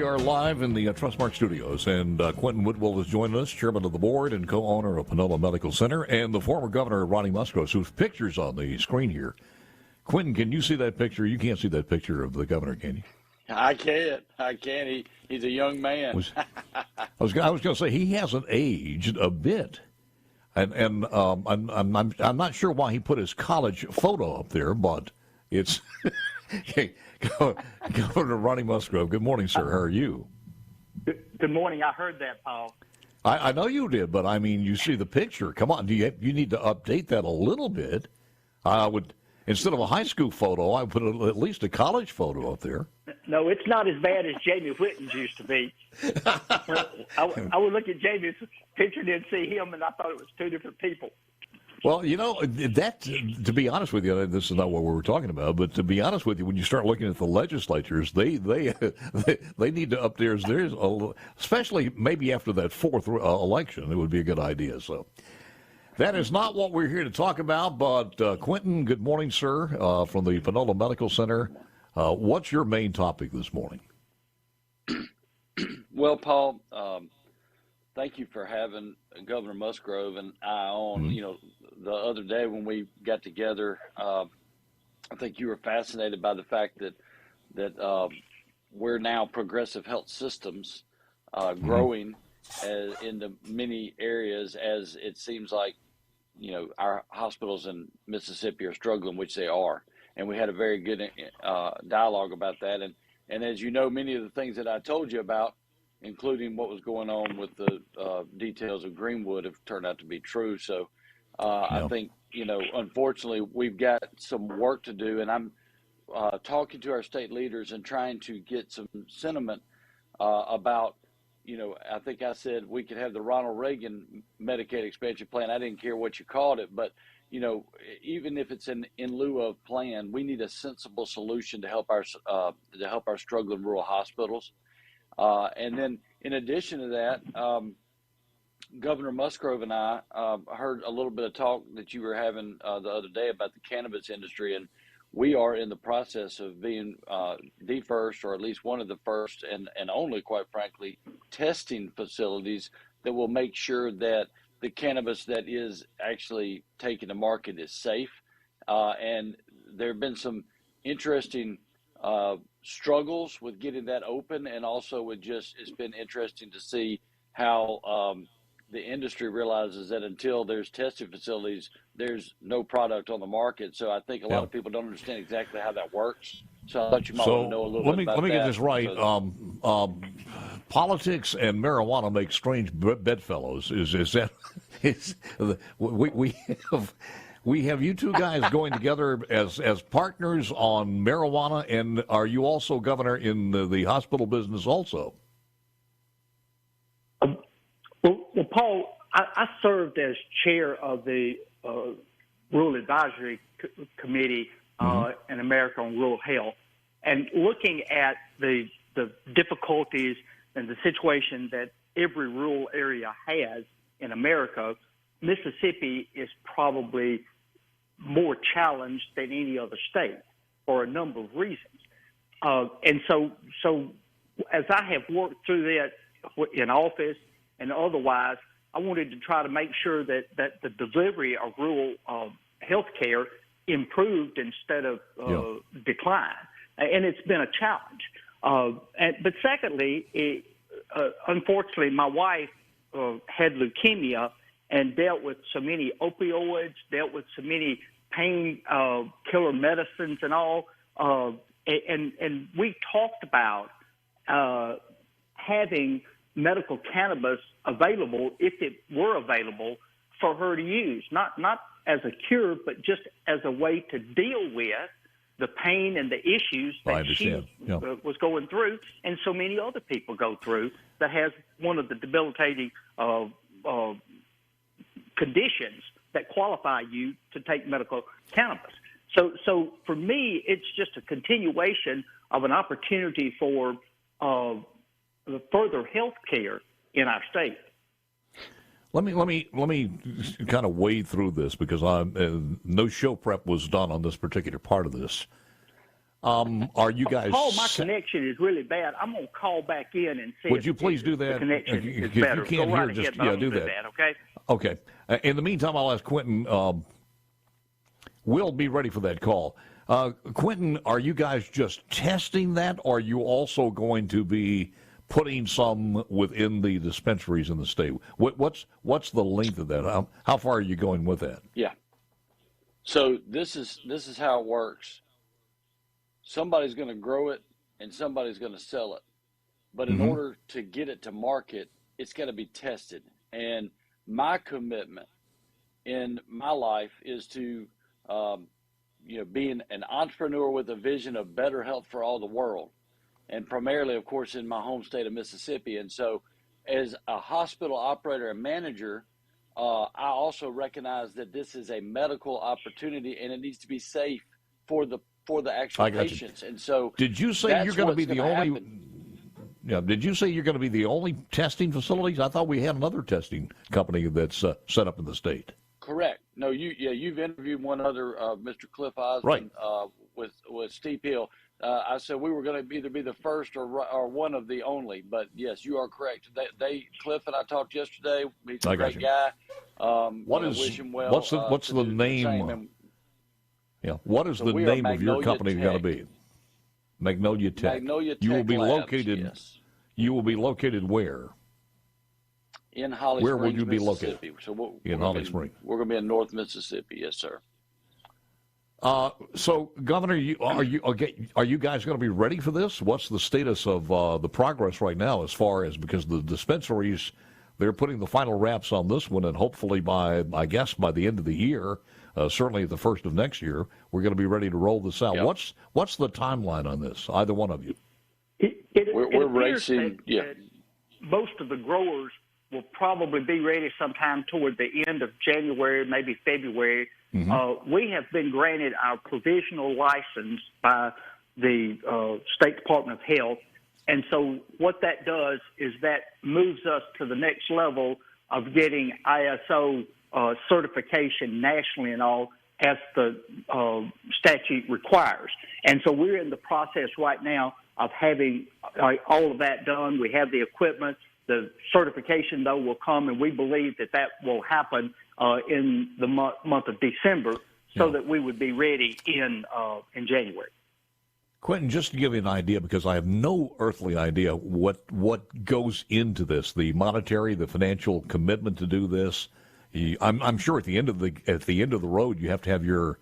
are live in the Trustmark Studios, and Quentin Whitwell is joining us, chairman of the board and co-owner of Panola Medical Center, and the former governor, Ronnie Musgrove, whose picture's on the screen here. Quentin, can you see that picture? You can't see that picture of the governor, can you? I can't. He's a young man. I was going to say, he hasn't aged a bit. And I'm not sure why he put his college photo up there, but it's hey, Governor Ronnie Musgrove. Good morning, sir. How are you? Good morning. I heard that, Paul. I know you did, but I mean, you see the picture. Come on, you need to update that a little bit. I would, instead of a high school photo, I would put at least a college photo up there. No, it's not as bad as Jamie Whitten's used to be. I would look at Jamie's picture and see him, and I thought it was two different people. Well, you know, that, to be honest with you, this is not what we were talking about, but to be honest with you, when you start looking at the legislatures, they need to up theirs, especially maybe after that fourth election, it would be a good idea. So that is not what we're here to talk about, but Quentin, good morning, sir, from the Panola Medical Center. What's your main topic this morning? Well, Paul, thank you for having Governor Musgrove and I on. Mm-hmm. You know, the other day when we got together, I think you were fascinated by the fact that we're now progressive health systems growing into many areas, as it seems like, you know, our hospitals in Mississippi are struggling, which they are. And we had a very good dialogue about that. And as you know, many of the things that I told you about, including what was going on with the details of Greenwood, have turned out to be true. So I think, you know, unfortunately, we've got some work to do. And I'm talking to our state leaders and trying to get some sentiment about, you know, I think I said we could have the Ronald Reagan Medicaid expansion plan. I didn't care what you called it, but you know, even if it's in lieu of plan, we need a sensible solution to help our struggling rural hospitals. And then, in addition to that, Governor Musgrove and I heard a little bit of talk that you were having the other day about the cannabis industry, and we are in the process of being the first, or at least one of the first, and only, quite frankly, testing facilities that will make sure that the cannabis that is actually taken to market is safe. And there have been some interesting struggles with getting that open, and also it's been interesting to see how the industry realizes that until there's testing facilities, there's no product on the market. So I think a lot of people don't understand exactly how that works. So I thought you might want to know a little bit about that. Let me get this right. Politics and marijuana make strange bedfellows. Is that we have you two guys going together as partners on marijuana, and are you also, Governor, in the hospital business also? Well, Paul, I served as chair of the Rural Advisory Committee in America on Rural Health, and looking at the difficulties and the situation that every rural area has in America, Mississippi is probably more challenged than any other state for a number of reasons. And so as I have worked through that in office and otherwise, I wanted to try to make sure that the delivery of rural health care improved instead of declined. And it's been a challenge. But secondly, unfortunately, my wife had leukemia and dealt with so many opioids, dealt with so many pain killer medicines and all. And we talked about having medical cannabis available, if it were available, for her to use, not as a cure, but just as a way to deal with the pain and the issues that she was going through, and so many other people go through, that has one of the debilitating conditions that qualify you to take medical cannabis. So for me, it's just a continuation of an opportunity for further health care in our state. Let me kind of wade through this, because no show prep was done on this particular part of this. Are you guys? Paul, my connection is really bad. I'm going to call back in and see. Would you please do that? The connection is if better. you can't Go right hear, just ahead, do that. Okay. Okay. In the meantime, I'll ask Quentin. We'll be ready for that call. Quentin, are you guys just testing that, or are you also going to be putting some within the dispensaries in the state? What's the length of that? How far are you going with that? Yeah. So this is how it works. Somebody's going to grow it and somebody's going to sell it. But in order to get it to market, it's got to be tested. And my commitment in my life is to, being an entrepreneur with a vision of better health for all the world. And primarily, of course, in my home state of Mississippi. And so as a hospital operator and manager, I also recognize that this is a medical opportunity and it needs to be safe for the actual patients. And so did you say you're going to be the only? Yeah. Did you say you're going to be the only testing facilities? I thought we had another testing company that's set up in the state. Correct. No, you've interviewed one other, Mr. Cliff Osmond, right. with Steve Hill. I said we were going to either be the first or one of the only, but yes, you are correct. Cliff and I talked yesterday. He's a great guy. Wish him well. What's the name? What is the name of your company going to be? Magnolia Tech. Magnolia Tech. You will be Labs, located. Yes. You will be located where? In Holly Where Springs, will you be Mississippi. located? So in Holly Springs. We're going to be in North Mississippi. Yes, sir. So, Governor, are you guys going to be ready for this? What's the status of the progress right now, as far as, because the dispensaries, they're putting the final wraps on this one, and hopefully by the end of the year, certainly the first of next year, we're going to be ready to roll this out. Yep. What's the timeline on this? Either one of you? We're racing. That most of the growers will probably be ready sometime toward the end of January, maybe February. We have been granted our provisional license by the State Department of Health. And so what that does is that moves us to the next level of getting ISO certification nationally and all, as the statute requires. And so we're in the process right now of having all of that done. We have the equipment. The certification, though, will come, and we believe that will happen in the month of December, so that we would be ready in January. Quentin, just to give you an idea, because I have no earthly idea what goes into this, the monetary, the financial commitment to do this. I'm sure at the end of the road, you have to have your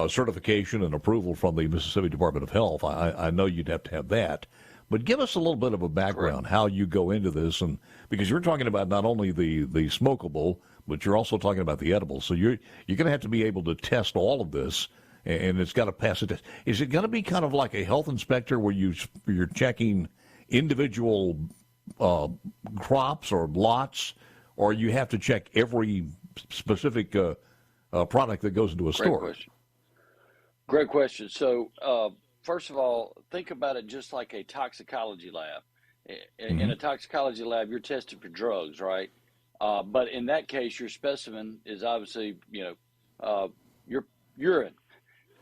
certification and approval from the Mississippi Department of Health. I know you'd have to have that. But give us a little bit of a background, how you go into this, and because you're talking about not only the smokable, but you're also talking about the edible. So you're going to have to be able to test all of this, and it's got to pass a test. Is it going to be kind of like a health inspector where you're checking individual crops or lots, or you have to check every specific product that goes into a store? Great question. So, first of all, think about it just like a toxicology lab. In a toxicology lab, you're tested for drugs, right? But in that case, your specimen is obviously, your urine.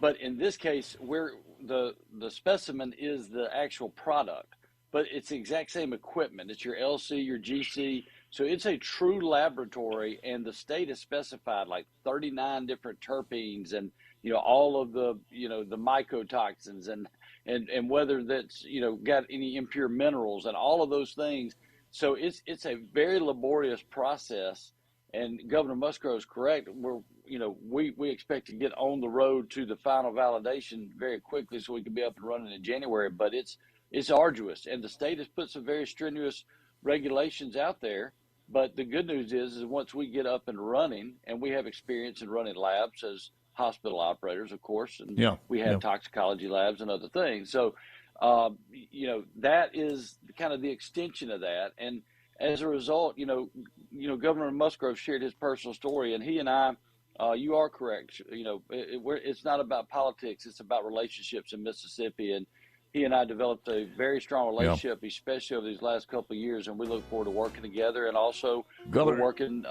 But in this case, where the specimen is the actual product, but it's the exact same equipment. It's your LC, your GC. So it's a true laboratory, and the state has specified like 39 different terpenes and, all of the, the mycotoxins and whether that's, got any impure minerals and all of those things. So it's a very laborious process, and Governor Musgrove is correct. We expect to get on the road to the final validation very quickly so we can be up and running in January, but it's arduous, and the state has put some very strenuous regulations out there. But the good news is once we get up and running, and we have experience in running labs as hospital operators, of course, and we have toxicology labs and other things. So, that is kind of the extension of that. And as a result, Governor Musgrove shared his personal story, and he and I, you are correct. It's not about politics; it's about relationships in Mississippi. And he and I developed a very strong relationship, especially over these last couple of years, and we look forward to working together, and also we're working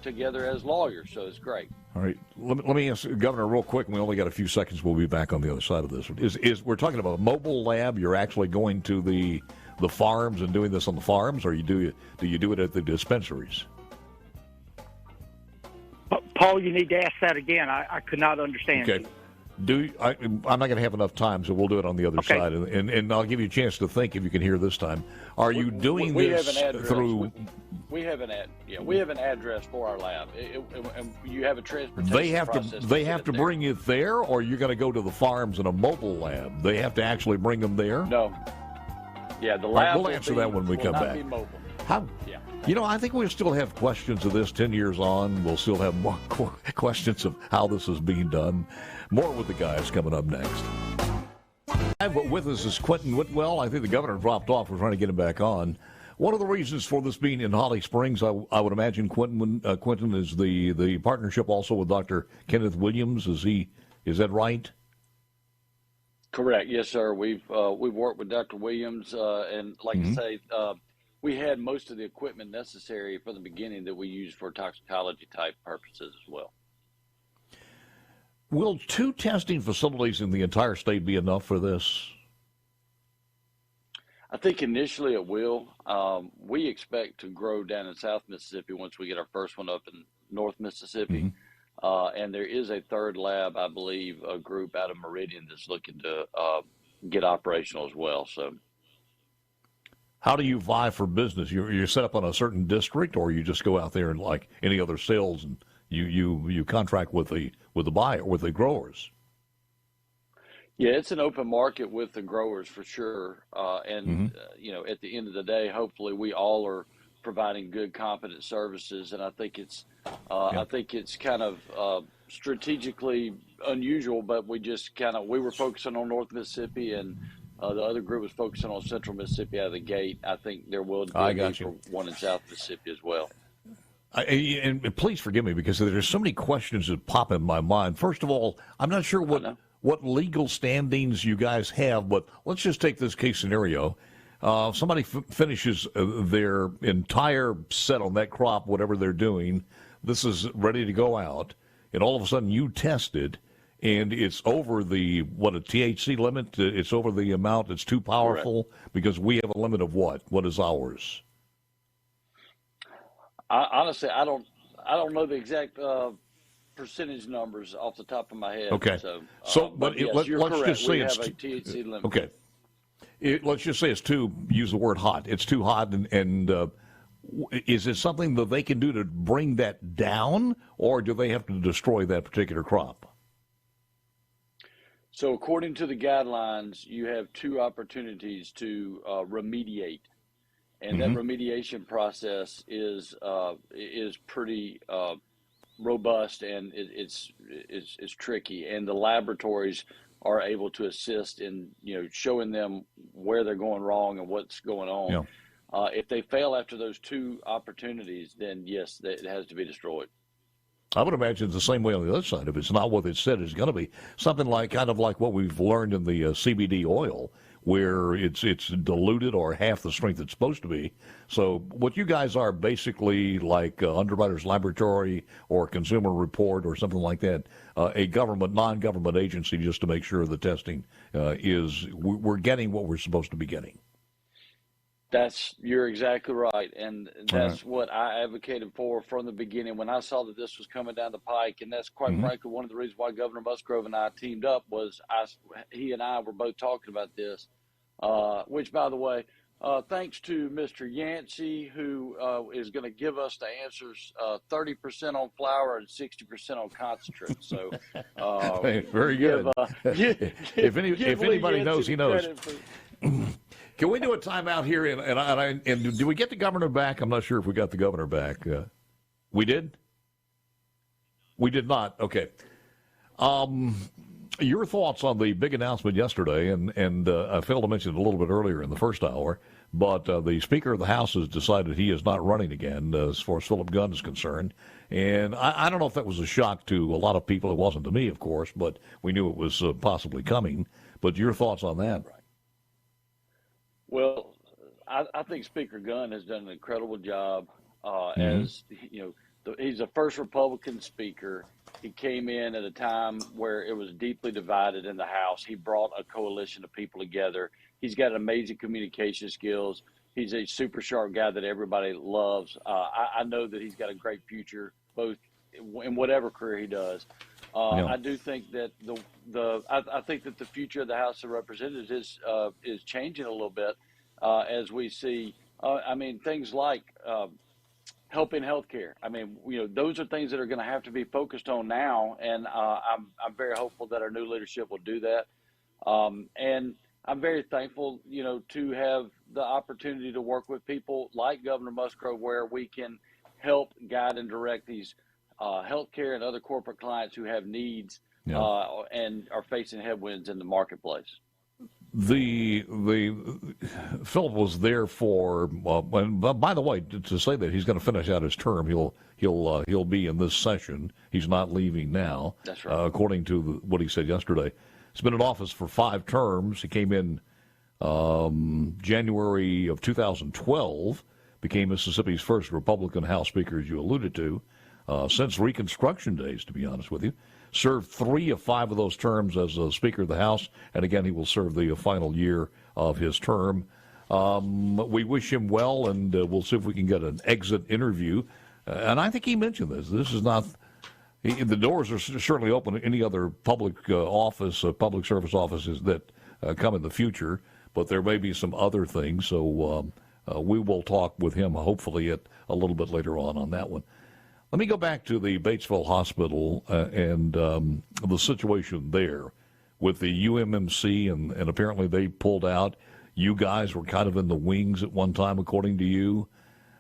together as lawyers. So it's great. All right. Let me ask Governor real quick. We only got a few seconds. We'll be back on the other side of this. Is we're talking about a mobile lab? You're actually going to the farms and doing this on the farms, or do you do it at the dispensaries? Paul, you need to ask that again. I could not understand Okay. you. I'm not going to have enough time, so we'll do it on the other side, and I'll give you a chance to think if you can hear this time. Are you doing this through? We have an address for our lab, and you have a transportation process. They have to bring it there, or you're going to go to the farms in a mobile lab. They have to actually bring them there. No. Yeah, the lab. We'll answer that when we come back. Be mobile. How? Yeah. You know, I think we'll still have questions of this 10 years on. We'll still have more questions of how this is being done. More with the guys coming up next. With us is Quentin Whitwell. I think the governor dropped off. We're trying to get him back on. One of the reasons for this being in Holly Springs, I would imagine, Quentin, is the partnership also with Dr. Kenneth Williams. Is that right? Correct. Yes, sir. We've worked with Dr. Williams, and like I say, we had most of the equipment necessary from the beginning that we use for toxicology type purposes as well. Will 2 testing facilities in the entire state be enough for this? I think initially it will. We expect to grow down in South Mississippi once we get our first one up in North Mississippi. And there is a third lab, I believe, a group out of Meridian that's looking to get operational as well. So, how do you vie for business? You're set up on a certain district, or you just go out there and like any other sales and you contract with the buyer, with the growers? Yeah, it's an open market with the growers for sure. You know, at the end of the day, hopefully we all are providing good, competent services, and I think it's kind of strategically unusual, but we were focusing on North Mississippi, and the other group was focusing on Central Mississippi out of the gate. I think there will be a need for one in South Mississippi as well. And please forgive me because there's so many questions that pop in my mind. First of all, I'm not sure what legal standings you guys have, but let's just take this case scenario. Somebody finishes their entire set on that crop, whatever they're doing. This is ready to go out, and all of a sudden you test it, and it's over a THC limit? It's over the amount. It's too powerful. Correct. Because we have a limit of what? What is ours? Honestly, I don't know the exact percentage numbers off the top of my head. Okay. But yes, let's just say it's a THC limit. Okay. Let's just say it's use the word hot. It's too hot, and is it something that they can do to bring that down, or do they have to destroy that particular crop? So according to the guidelines, you have 2 opportunities to remediate, and that remediation process is pretty robust, and it's tricky, and the laboratories are able to assist in showing them where they're going wrong and what's going on. Yeah. If they fail after those 2 opportunities, then yes, it has to be destroyed. I would imagine it's the same way on the other side. If it's not what it said it's going to be, something kind of like what we've learned in the CBD oil, where it's diluted or half the strength it's supposed to be. So what you guys are basically like Underwriters Laboratory or Consumer Report or something like that, a non-government agency just to make sure the testing we're getting what we're supposed to be getting. You're exactly right, and that's what I advocated for from the beginning when I saw that this was coming down the pike, and that's quite frankly one of the reasons why Governor Musgrove and I teamed up was he and I were both talking about this, which, by the way, thanks to Mr. Yancey, who is going to give us the answers 30% on flour and 60% on concentrate. So, very good. If anybody knows, he knows. Can we do a timeout here? And do we get the governor back? I'm not sure if we got the governor back. We did? We did not. Okay. Your thoughts on the big announcement yesterday, and I failed to mention it a little bit earlier in the first hour, but the Speaker of the House has decided he is not running again as far as Philip Gunn is concerned. And I don't know if that was a shock to a lot of people. It wasn't to me, of course, but we knew it was possibly coming. But your thoughts on that? Well, I think Speaker Gunn has done an incredible job. As he's the first Republican speaker. He came in at a time where it was deeply divided in the House. He brought a coalition of people together. He's got amazing communication skills. He's a super sharp guy that everybody loves. I know that he's got a great future, both in whatever career he does. I do think that I think that the future of the House of Representatives is changing a little bit as we see. Things like helping healthcare. Those are things that are going to have to be focused on now, and I'm very hopeful that our new leadership will do that. And I'm very thankful, to have the opportunity to work with people like Governor Musgrove, where we can help guide and direct these healthcare and other corporate clients who have needs and are facing headwinds in the marketplace. The Philip was there for. And by the way, to say that he's going to finish out his term, he'll be in this session. He's not leaving now. That's right. According to what he said yesterday. He's been in office for 5 terms. He came in January of 2012, became Mississippi's first Republican House Speaker, as you alluded to, since Reconstruction days, to be honest with you. Served 3 of 5 of those terms as Speaker of the House, and again, he will serve the final year of his term. We wish him well, and we'll see if we can get an exit interview. And I think he mentioned this. This is not... The doors are certainly open to any other public public service offices that come in the future, but there may be some other things. So we will talk with him, hopefully, a little bit later on that one. Let me go back to the Batesville Hospital and the situation there with the UMMC, and apparently they pulled out. You guys were kind of in the wings at one time, according to you.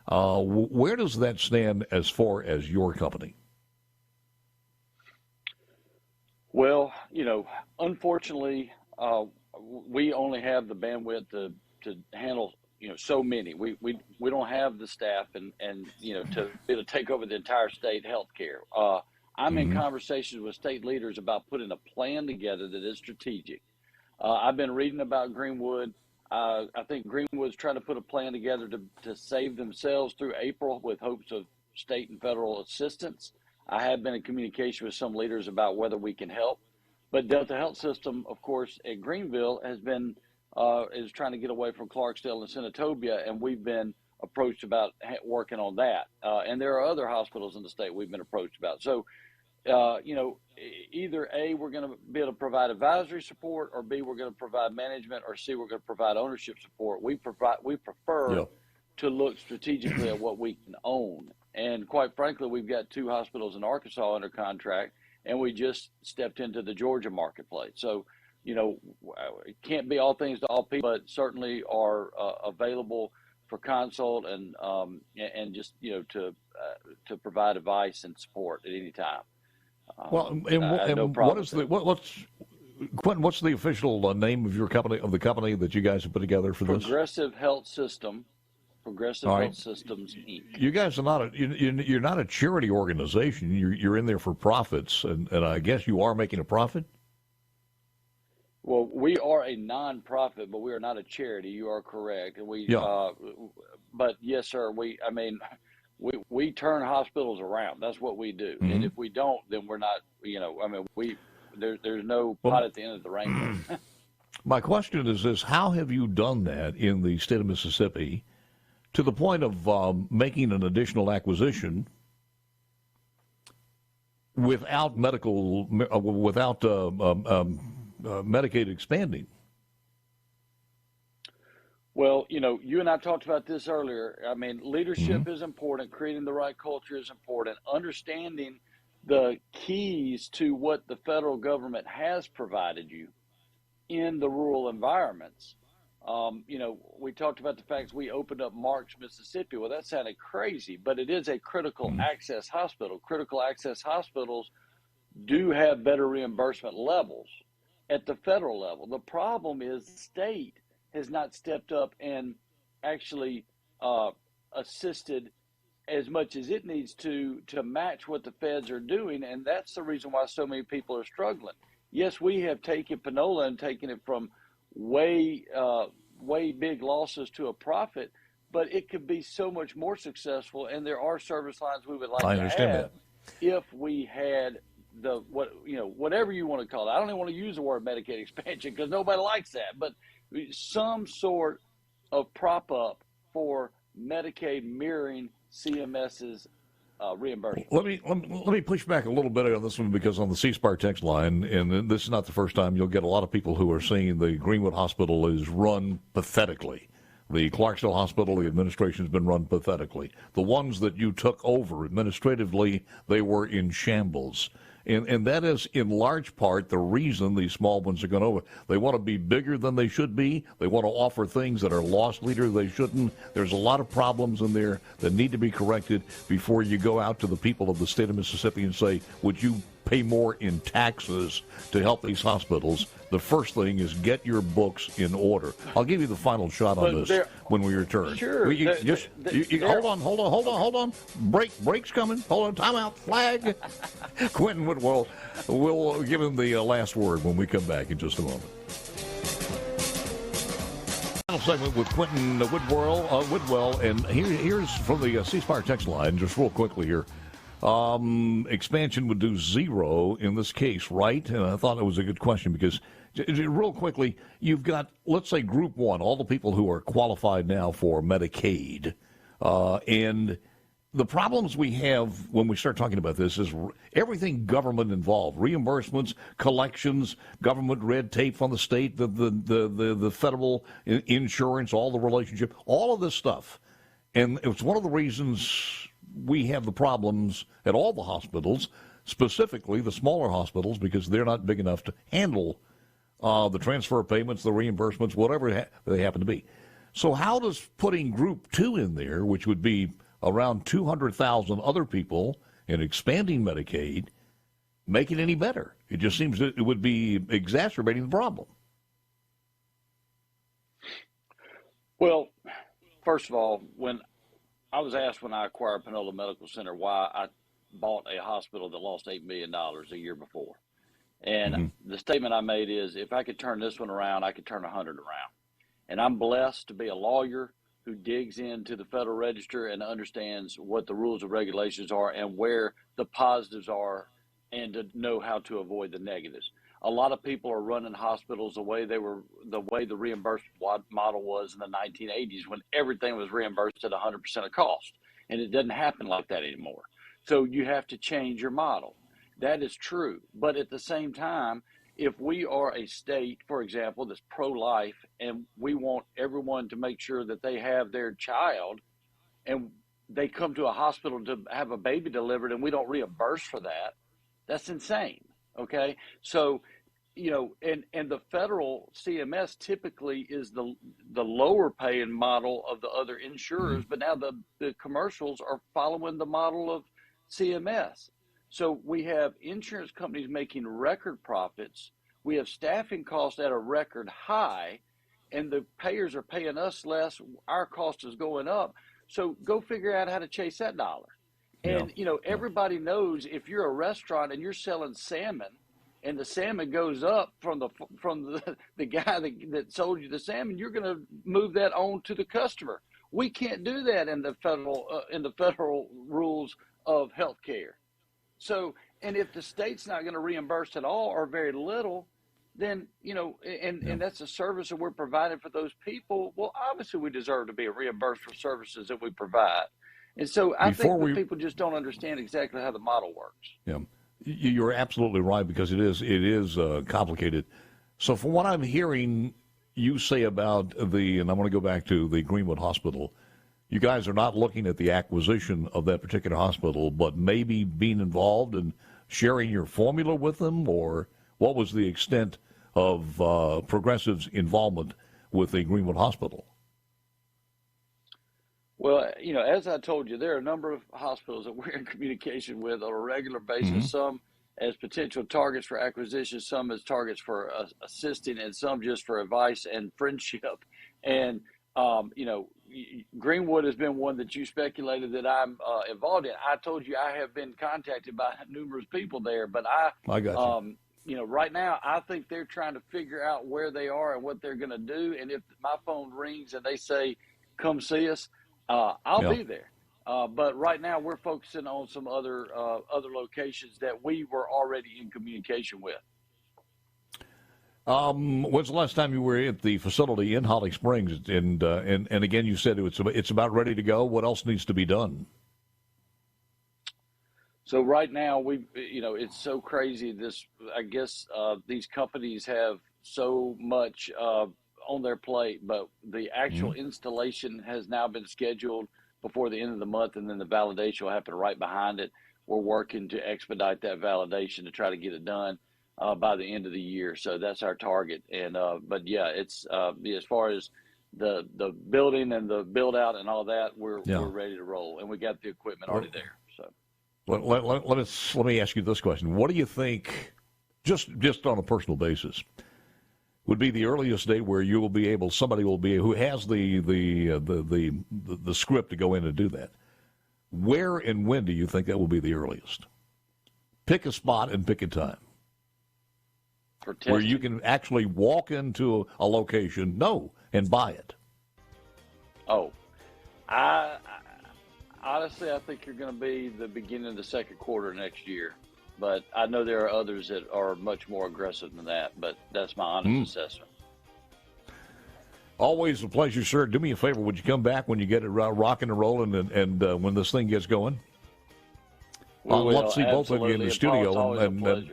Where does that stand as far as your company? Well, unfortunately, we only have the bandwidth to handle, so many. We don't have the staff and to be able to take over the entire state healthcare. I'm in conversations with state leaders about putting a plan together that is strategic. I've been reading about Greenwood. I think Greenwood's trying to put a plan together to save themselves through April with hopes of state and federal assistance. I have been in communication with some leaders about whether we can help, but Delta Health System, of course, at Greenville has been is trying to get away from Clarksdale and Senatobia, and we've been approached about working on that. And there are other hospitals in the state we've been approached about. So, either A, we're going to be able to provide advisory support, or B, we're going to provide management, or C, we're going to provide ownership support. We prefer to look strategically at what we can own. And quite frankly, we've got 2 hospitals in Arkansas under contract, and we just stepped into the Georgia marketplace. So, it can't be all things to all people, but certainly are available for consult and just, to provide advice and support at any time. No problem. Quentin, what's the official name of your company, of the company that you guys have put together for this? Progressive Health System. Progressive Health Systems, Inc. You guys are you're not a charity organization. You're in there for profits, and I guess you are making a profit? Well, we are a nonprofit, but we are not a charity. You are correct. And but yes, sir, we turn hospitals around. That's what we do. Mm-hmm. And if we don't, then we're not, there's no pot at the end of the rainbow. My question is this: how have you done that in the state of Mississippi to the point of making an additional acquisition without Medicaid expanding? Well, you and I talked about this earlier. Leadership is important. Creating the right culture is important. Understanding the keys to what the federal government has provided you in the rural environments. We talked about the fact we opened up Marks, Mississippi. Well, that sounded crazy, but it is a critical access hospital. Critical access hospitals do have better reimbursement levels at the federal level. The problem is the state has not stepped up and actually assisted as much as it needs to match what the feds are doing, and that's the reason why so many people are struggling. Yes, we have taken Panola and taken it from way big losses to a profit, but it could be so much more successful. And there are service lines we would like I to understand have that. if we had whatever you want to call it. I don't even want to use the word Medicaid expansion because nobody likes that, but some sort of prop up for Medicaid mirroring CMS's reimbursement. Let me push back a little bit on this one, because on the C-SPAR text line, and this is not the first time, you'll get a lot of people who are saying the Greenwood Hospital is run pathetically. The Clarksville Hospital, the administration's been run pathetically. The ones that you took over administratively, they were in shambles. And that is in large part the reason these small ones are going over. They want to be bigger than they should be. They want to offer things that are loss leader they shouldn't. There's a lot of problems in there that need to be corrected before you go out to the people of the state of Mississippi and say, would you pay more in taxes to help these hospitals? The first thing is get your books in order. I'll give you the final shot on this when we return. Sure. Hold on. Break's coming. Hold on. Time out. Flag. Quentin Whitwell, we'll give him the last word when we come back in just a moment. Final segment with Quentin Whitwell, and here's from the C-SPAR text line, just real quickly here. Expansion would do zero in this case, right? And I thought it was a good question because, real quickly, you've got, let's say, Group 1, all the people who are qualified now for Medicaid. And the problems we have when we start talking about this is everything government involved, reimbursements, collections, government red tape from the state, the federal insurance, all the relationship, all of this stuff. And it's one of the reasons we have the problems at all the hospitals, specifically the smaller hospitals, because they're not big enough to handle the transfer payments, the reimbursements, whatever they happen to be. So how does putting Group 2 in there, which would be around 200,000 other people, and expanding Medicaid, make it any better? It just seems that it would be exacerbating the problem. Well, first of all, when I was asked when I acquired Panola Medical Center why I bought a hospital that lost $8 million a year before. And the statement I made is, if I could turn this one around, I could turn 100 around. And I'm blessed to be a lawyer who digs into the Federal Register and understands what the rules and regulations are and where the positives are, and to know how to avoid the negatives. A lot of people are running hospitals the way the reimbursement model was in the 1980s, when everything was reimbursed at 100% of cost. And it doesn't happen like that anymore. So you have to change your model. That is true. But at the same time, if we are a state, for example, that's pro-life, and we want everyone to make sure that they have their child, and they come to a hospital to have a baby delivered and we don't reimburse for that, that's insane. Okay, so, and the federal CMS typically is the lower paying model of the other insurers, but now the commercials are following the model of CMS. So we have insurance companies making record profits. We have staffing costs at a record high, and the payers are paying us less. Our cost is going up. So go figure out how to chase that dollar. And, everybody knows if you're a restaurant and you're selling salmon, and the salmon goes up from the guy that sold you the salmon, you're going to move that on to the customer. We can't do that in the federal rules of healthcare. So, and if the state's not going to reimburse at all or very little, then, and that's a service that we're providing for those people. Well, obviously we deserve to be reimbursed for services that we provide. And so I think people just don't understand exactly how the model works. Yeah, you're absolutely right, because it is complicated. So from what I'm hearing you say about and I want to go back to the Greenwood Hospital, you guys are not looking at the acquisition of that particular hospital, but maybe being involved and sharing your formula with them, or what was the extent of Progressive's involvement with the Greenwood Hospital? Well, as I told you, there are a number of hospitals that we're in communication with on a regular basis, some as potential targets for acquisition, some as targets for assisting, and some just for advice and friendship. And, Greenwood has been one that you speculated that I'm involved in. I told you I have been contacted by numerous people there, but I got you. Right now, I think they're trying to figure out where they are and what they're going to do. And if my phone rings and they say, come see us, I'll be there. But right now we're focusing on some other locations that we were already in communication with. When's the last time you were at the facility in Holly Springs? And again, you said it's about ready to go. What else needs to be done? So right now it's so crazy. I guess these companies have so much on their plate, but the actual installation has now been scheduled before the end of the month, and then the validation will happen right behind it. We're working to expedite that validation to try to get it done by the end of the year. So that's our target. And but yeah, it's as far as the building and the build out and all that, we're ready to roll, and we got the equipment already there. So let me ask you this question: what do you think, just on a personal basis, would be the earliest day where you will be able, somebody will be who has the script to go in and do that? Where and when do you think that will be the earliest? Pick a spot and pick a time where you can actually walk into a location, and buy it. Oh, I honestly, I think you're going to be the beginning of the second quarter next year. But I know there are others that are much more aggressive than that, but that's my honest assessment. Always a pleasure, sir. Do me a favor. Would you come back when you get it rocking and rolling and when this thing gets going? I'd love to see both of you in the studio. And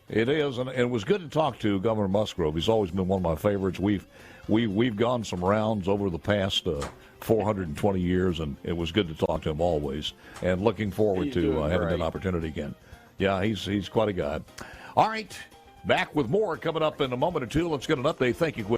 it is, and it was good to talk to Governor Musgrove. He's always been one of my favorites. We've gone some rounds over the past 420 years, and it was good to talk to him always. And looking forward to having that opportunity again. Yeah, he's quite a guy. All right, back with more coming up in a moment or two. Let's get an update. Thank you, Quentin.